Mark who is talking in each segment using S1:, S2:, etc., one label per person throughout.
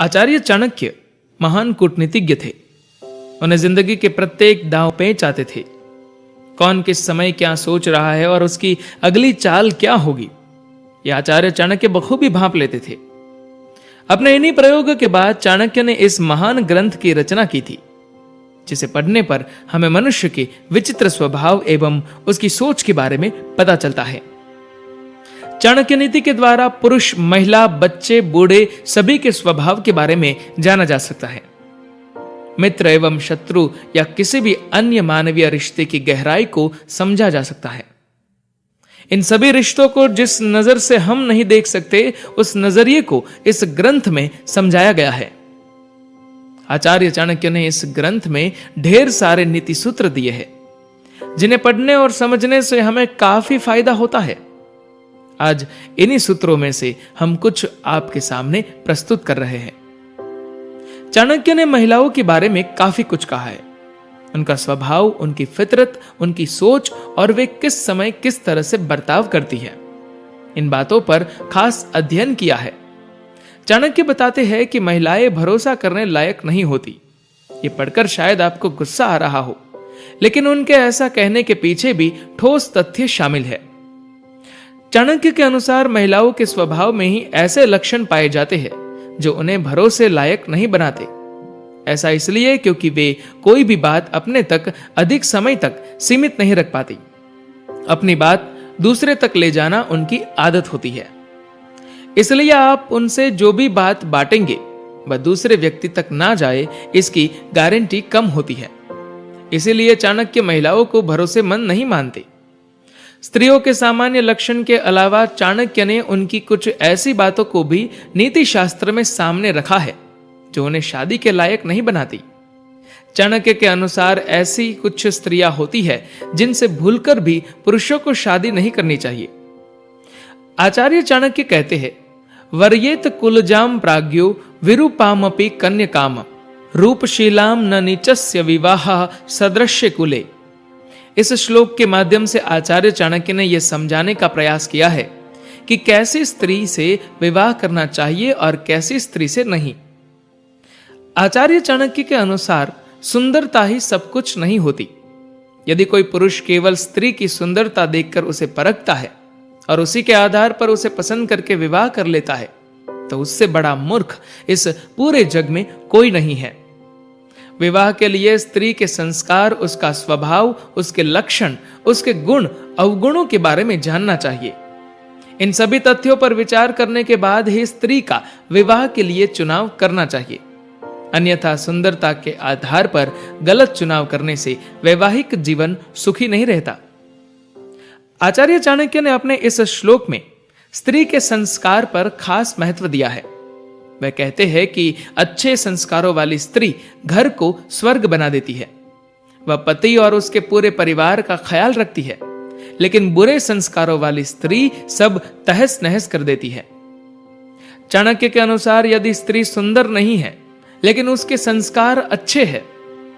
S1: आचार्य चाणक्य महान कूटनीतिज्ञ थे। उन्हें जिंदगी के प्रत्येक दांव पेच आते थे। कौन किस समय क्या सोच रहा है और उसकी अगली चाल क्या होगी, यह आचार्य चाणक्य बखूबी भांप लेते थे। अपने इन्हीं प्रयोग के बाद चाणक्य ने इस महान ग्रंथ की रचना की थी, जिसे पढ़ने पर हमें मनुष्य के विचित्र स्वभाव एवं उसकी सोच के बारे में पता चलता है। चाणक्य नीति के द्वारा पुरुष, महिला, बच्चे, बूढ़े सभी के स्वभाव के बारे में जाना जा सकता है। मित्र एवं शत्रु या किसी भी अन्य मानवीय रिश्ते की गहराई को समझा जा सकता है। इन सभी रिश्तों को जिस नजर से हम नहीं देख सकते, उस नजरिए को इस ग्रंथ में समझाया गया है। आचार्य चाणक्य ने इस ग्रंथ में ढेर सारे नीति सूत्र दिए हैं, जिन्हें पढ़ने और समझने से हमें काफी फायदा होता है। आज इन्हीं सूत्रों में से हम कुछ आपके सामने प्रस्तुत कर रहे हैं। चाणक्य ने महिलाओं के बारे में काफी कुछ कहा है। उनका स्वभाव, उनकी फितरत, उनकी सोच और वे किस समय किस तरह से बर्ताव करती है, इन बातों पर खास अध्ययन किया है। चाणक्य बताते हैं कि महिलाएं भरोसा करने लायक नहीं होती। ये पढ़कर शायद आपको गुस्सा आ रहा हो, लेकिन उनके ऐसा कहने के पीछे भी ठोस तथ्य शामिल है। चाणक्य के अनुसार महिलाओं के स्वभाव में ही ऐसे लक्षण पाए जाते हैं जो उन्हें भरोसे लायक नहीं बनाते। ऐसा इसलिए क्योंकि वे कोई भी बात अपने तक अधिक समय तक सीमित नहीं रख पाती। अपनी बात दूसरे तक ले जाना उनकी आदत होती है। इसलिए आप उनसे जो भी बात बांटेंगे वह दूसरे व्यक्ति तक ना जाए, इसकी गारंटी कम होती है। इसीलिए चाणक्य महिलाओं को भरोसेमंद नहीं मानते। स्त्रियों के सामान्य लक्षण के अलावा चाणक्य ने उनकी कुछ ऐसी बातों को भी नीति शास्त्र में सामने रखा है जो उन्हें शादी के लायक नहीं बनाती। चाणक्य के अनुसार ऐसी कुछ स्त्रियां होती है जिनसे भूलकर भी पुरुषों को शादी नहीं करनी चाहिए। आचार्य चाणक्य कहते हैं, वर्येत कुलजाम प्राज्ञो विरूपामपि कन्यकाम रूपशीलाम न नीचस्य विवाह सदृश्य कुले। इस श्लोक के माध्यम से आचार्य चाणक्य ने यह समझाने का प्रयास किया है कि कैसी स्त्री से विवाह करना चाहिए और कैसी स्त्री से नहीं। आचार्य चाणक्य के अनुसार सुंदरता ही सब कुछ नहीं होती। यदि कोई पुरुष केवल स्त्री की सुंदरता देखकर उसे परखता है और उसी के आधार पर उसे पसंद करके विवाह कर लेता है, तो उससे बड़ा मूर्ख इस पूरे जग में कोई नहीं है। विवाह के लिए स्त्री के संस्कार, उसका स्वभाव, उसके लक्षण, उसके गुण अवगुणों के बारे में जानना चाहिए। इन सभी तथ्यों पर विचार करने के बाद ही स्त्री का विवाह के लिए चुनाव करना चाहिए। अन्यथा सुंदरता के आधार पर गलत चुनाव करने से वैवाहिक जीवन सुखी नहीं रहता। आचार्य चाणक्य ने अपने इस श्लोक में स्त्री के संस्कार पर खास महत्व दिया है। वह कहते हैं कि अच्छे संस्कारों वाली स्त्री घर को स्वर्ग बना देती है। वह पति और उसके पूरे परिवार का ख्याल रखती है, लेकिन बुरे संस्कारों वाली स्त्री सब तहस नहस कर देती है। चाणक्य के अनुसार यदि स्त्री सुंदर नहीं है लेकिन उसके संस्कार अच्छे हैं,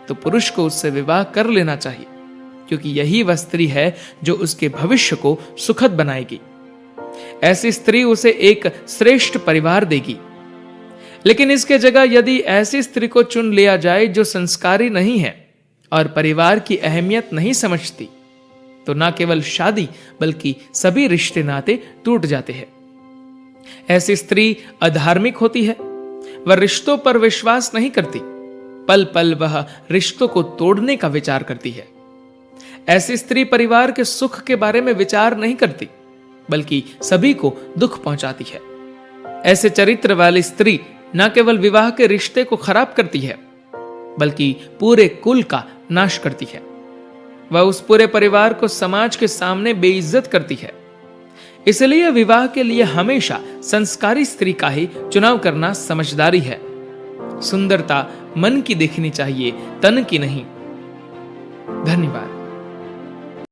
S1: तो पुरुष को उससे विवाह कर लेना चाहिए, क्योंकि यही वह स्त्री है जो उसके भविष्य को सुखद बनाएगी। ऐसी स्त्री उसे एक श्रेष्ठ परिवार देगी। लेकिन इसके जगह यदि ऐसी स्त्री को चुन लिया जाए जो संस्कारी नहीं है और परिवार की अहमियत नहीं समझती, तो न केवल शादी बल्कि सभी रिश्ते नाते टूट जाते हैं। ऐसी स्त्री अधार्मिक होती है। वह रिश्तों पर विश्वास नहीं करती, पल पल वह रिश्तों को तोड़ने का विचार करती है। ऐसी स्त्री परिवार के सुख के बारे में विचार नहीं करती, बल्कि सभी को दुख पहुंचाती है। ऐसे चरित्र वाली स्त्री न केवल विवाह के रिश्ते को खराब करती है, बल्कि पूरे कुल का नाश करती है। वह उस पूरे परिवार को समाज के सामने बेइज्जत करती है। इसलिए विवाह के लिए हमेशा संस्कारी स्त्री का ही चुनाव करना समझदारी है। सुंदरता मन की दिखनी चाहिए, तन की नहीं। धन्यवाद।